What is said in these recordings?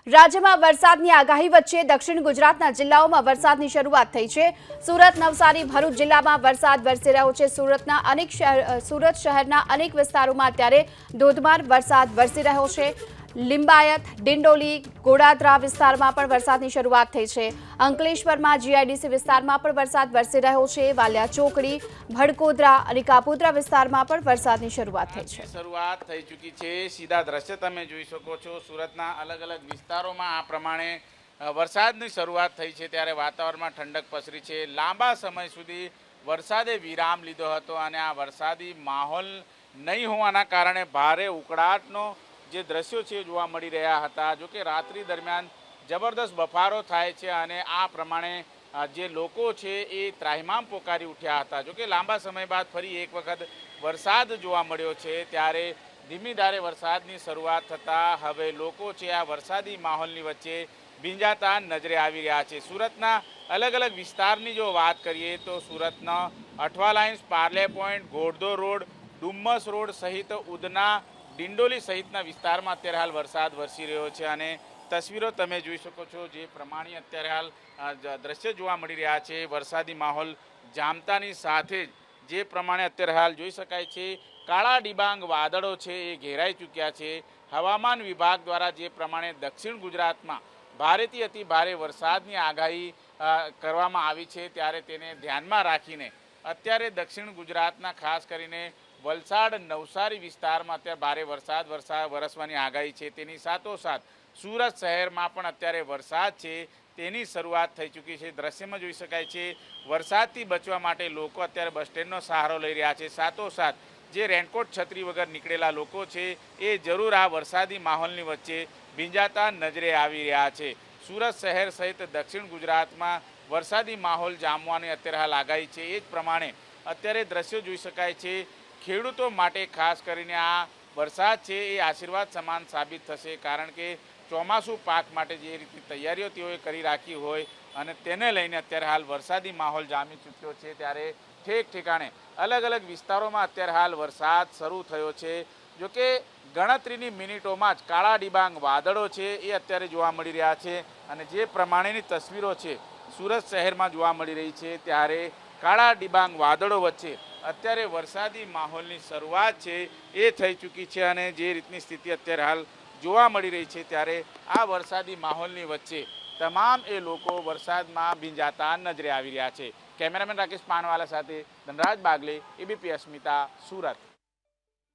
રાજ્યમાં વરસાદની આગાહી વચ્ચે દક્ષિણ ગુજરાતના જિલ્લાઓમાં વરસાદની શરૂઆત થઈ છે। સુરત, નવસારી, ભરૂચ જિલ્લામાં વરસાદ વરસી રહ્યો છે। સુરત શહેરના અનેક વિસ્તારોમાં અત્યારે ધોધમાર વરસાદ વરસી રહ્યો છે। લિંબાયત, ડિંડોલી, ગોડાદરા વિસ્તારમાં પણ વરસાદની શરૂઆત થઈ છે। અંકલેશ્વરમાં જીઆઈડીસી વિસ્તારમાં પણ વરસાદ વરસી રહ્યો છે। વાલિયા ચોકડી, ભડકોદરા અને કાપોદ્રા વિસ્તારમાં પણ વરસાદની શરૂઆત થઈ છે। શરૂઆત થઈ ચૂકી છે। સીધા દ્રશ્ય તમે જોઈ શકો છો। સુરતના અલગ અલગ વિસ્તારોમાં આ પ્રમાણે વરસાદની શરૂઆત થઈ છે ત્યારે વાતાવરણમાં ઠંડક પસરી છે। લાંબા સમય સુધી વરસાદે વિરામ લીધો હતો અને આ વરસાદી માહોલ નહીં હોવાના કારણે ભારે ઉકળાટનો જે દ્રશ્યો છે જોવા મળી રહ્યા હતા। જો કે રાત્રિ દરમિયાન જબરદસ્ત બફારો થાય છે અને આ પ્રમાણે જે લોકો છે એ ત્રાહિમામ પોકારી ઉઠ્યા હતા। જો કે લાંબા સમય બાદ ફરી એક વખત વરસાદ જોવા મળ્યો છે ત્યારે ધીમી ધારે વરસાદની શરૂઆત થતાં હવે લોકો છે આ વરસાદી માહોલની વચ્ચે ભીંજાતા નજરે આવી રહ્યા છે। સુરતના અલગ અલગ વિસ્તારની જો વાત કરીએ તો સુરતના અઠવા લાઇન્સ, પાર્લે પોઈન્ટ, ઘોડદોર રોડ, ડુમ્મસ રોડ સહિત ઉધના, ડિંડોલી સહિતના વિસ્તારમાં અત્યારે હાલ વરસાદ વરસી રહ્યો છે અને તસવીરો તમે જોઈ શકો છો જે પ્રમાણે અત્યારે હાલ દ્રશ્ય જોવા મળી રહ્યા છે। વરસાદી માહોલ જામતાની સાથે જ જે પ્રમાણે અત્યારે હાલ જોઈ શકાય છે કાળા ડિબાંગ વાદળો છે એ ઘેરાઈ ચૂક્યા છે। હવામાન વિભાગ દ્વારા જે પ્રમાણે દક્ષિણ ગુજરાતમાં ભારેથી અતિ ભારે વરસાદની આગાહી કરવામાં આવી છે ત્યારે તેને ધ્યાનમાં રાખીને અત્યારે દક્ષિણ ગુજરાતના ખાસ કરીને વલસાડ, નવસારી વિસ્તારમાં અત્યારે ભારે વરસાદ વરસવાની આગાહી છે। તેની સાથોસાથ સુરત શહેરમાં પણ અત્યારે વરસાદ છે તેની શરૂઆત થઈ ચૂકી છે। દ્રશ્યમાં જોઈ શકાય છે વરસાદથી બચવા માટે લોકો અત્યારે બસ સ્ટેન્ડનો સહારો લઈ રહ્યા છે। સાથોસાથ જે રેનકોટ, છત્રી વગર નીકળેલા લોકો છે એ જરૂર આ વરસાદી માહોલની વચ્ચે ભીંજાતા નજરે આવી રહ્યા છે। સુરત શહેર સહિત દક્ષિણ ગુજરાતમાં વરસાદી માહોલ જામવાની અત્યારે હાલ આગાહી છે। એ જ પ્રમાણે અત્યારે દ્રશ્યો જોઈ શકાય છે। ખેડૂતો માટે ખાસ કરીને આ વરસાદ છે એ આશીર્વાદ સમાન સાબિત થશે કારણ કે ચોમાસું પાક માટે જે રીતની તૈયારીઓ તેઓએ કરી રાખી હોય અને તેને લઈને અત્યારે હાલ વરસાદી માહોલ જામી ચૂક્યો છે ત્યારે ઠેક ઠેકાણે અલગ અલગ વિસ્તારોમાં અત્યારે હાલ વરસાદ શરૂ થયો છે। જોકે ગણતરીની મિનિટોમાં જ કાળા ડિબાંગ વાદળો છે એ અત્યારે જોવા મળી રહ્યા છે અને જે પ્રમાણેની તસવીરો છે સુરત શહેરમાં જોવા મળી રહી છે ત્યારે કાળા ડિબાંગ વાદળો વચ્ચે અત્યારે વરસાદી માહોલની શરૂઆત છે એ થઈ ચૂકી છે અને જે રીતની સ્થિતિ અત્યારે હાલ જોવા મળી રહી છે ત્યારે આ વરસાદી માહોલની વચ્ચે તમામ એ લોકો વરસાદમાં ભીંજાતા નજરે આવી રહ્યા છે। કેમેરામેન રાકેશ પાનવાલા સાથે ધનરાજ બાગલે, એબીપી અસ્મિતા, સુરત।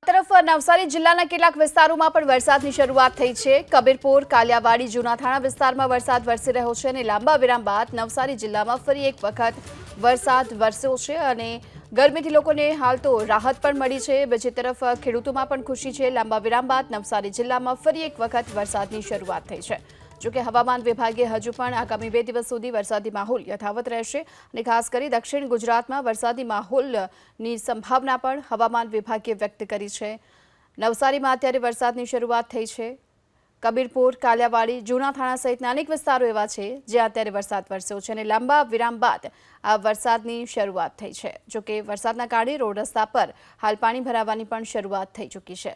તરફ નવસારી જિલ્લાના કેટલાક વિસ્તારોમાં પણ વરસાદની શરૂઆત થઈ છે। કબીરપુર, કાલિયાવાડી, જૂનાથાણા વિસ્તારમાં વરસાદ વરસી રહ્યો છે અને લાંબા વિરામ બાદ નવસારી જિલ્લામાં ફરી એક વખત વરસાદ વરસ્યો છે અને ગરમીથી લોકોને હાલ તો રાહત પણ મળી છે। બીજી તરફ ખેડૂતોમાં પણ ખુશી છે। લાંબા વિરામ બાદ નવસારી જિલ્લામાં ફરી એક વખત વરસાદની શરૂઆત થઈ છે। જોકે હવામાન વિભાગે હજુ પણ આગામી 2 દિવસ સુધી વરસાદી માહોલ યથાવત રહેશે અને ખાસ કરી દક્ષિણ ગુજરાતમાં વરસાદી માહોલની સંભાવના પણ હવામાન વિભાગે વ્યક્ત કરી છે। નવસારીમાં અત્યારે વરસાદની શરૂઆત થઈ છે। કબીરપુર, કાલિયાવાડી, જૂનાથાણા સહિતના અનેક વિસ્તારો એવા છે જ્યાં અત્યારે વરસાદ વરસ્યો છે અને લાંબા વિરામ બાદ આ વરસાદની શરૂઆત થઈ છે। જોકે વરસાદના કારણે રોડ રસ્તા પર હાલ પાણી ભરાવાની પણ શરૂઆત થઈ ચૂકી છે।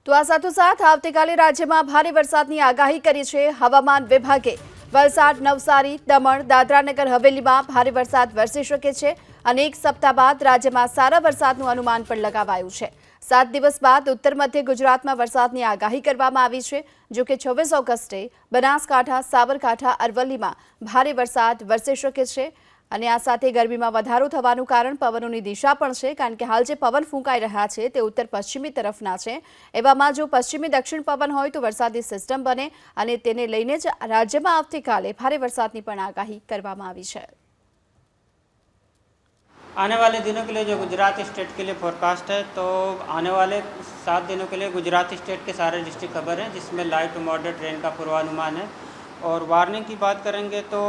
તો આ સાથોસાથ આવતીકાલે રાજ્યમાં ભારે વરસાદની આગાહી કરી છે હવામાન વિભાગે। વલસાડ, નવસારી, દમણ, દાદરાનગર હવેલીમાં ભારે વરસાદ વરસી શકે છે અને એક સપ્તાહ બાદ રાજ્યમાં સારા વરસાદનું અનુમાન પણ લગાવાયું છે। 7 દિવસ બાદ ઉત્તર મધ્ય ગુજરાતમાં વરસાદની આગાહી કરવામાં આવી છે। જોકે 26 ઓગસ્ટે બનાસકાંઠા, સાબરકાંઠા, અરવલ્લીમાં ભારે વરસાદ વરસી શકે છે અને આ સાથે ગરમીમાં વધારો થવાનું કારણ પવનોની દિશા પણ છે કારણ કે હાલ જે પવન ફૂંકાઈ રહ્યા છે તે ઉત્તર પશ્ચિમી તરફના છે। એવામાં જો પશ્ચિમી દક્ષિણ પવન હોય તો વરસાદી સિસ્ટમ બને અને તેને લઈને જ રાજ્યમાં આવતીકાલે ભારે વરસાદની પણ આગાહી કરવામાં આવી છે। आने वाले दिनों के लिए जो गुजरात स्टेट के लिए फोरकास्ट है तो आने वाले 7 दिनों के लिए गुजरात स्टेट के सारे डिस्ट्रिक्ट खबर हैं जिसमें लाइट टू मॉडरेट रेन का पूर्वानुमान है। और वार्निंग की बात करेंगे तो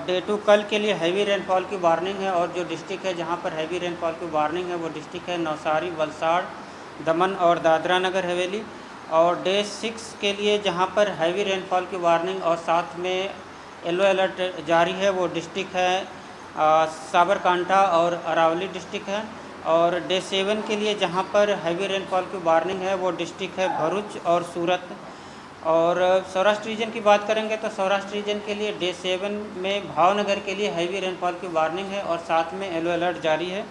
डे टू कल के लिए हैवी रेनफॉल की वार्निंग है और जो डिस्ट्रिक्ट है जहां पर हैवी रेनफॉल की वार्निंग है वो डिस्ट्रिक्ट है नवसारी, वलसाड़, दमन और दादरा नगर हवेली। और डे 6 के लिए जहां पर हैवी रेनफॉल की वार्निंग और साथ में येलो अलर्ट जारी है वो डिस्ट्रिक्ट है साबरकांठा और अरावली डिस्ट्रिक्ट है। और डे 7 के लिए जहाँ पर हैवी रेनफॉल की वार्निंग है वो डिस्ट्रिक्ट है भरूच और सूरत। और सौराष्ट्र रीजन की बात करेंगे तो सौराष्ट्र रीजन के लिए डे 7 में भावनगर के लिए हैवी रेनफॉल की वार्निंग है और साथ में येलो अलर्ट जारी है।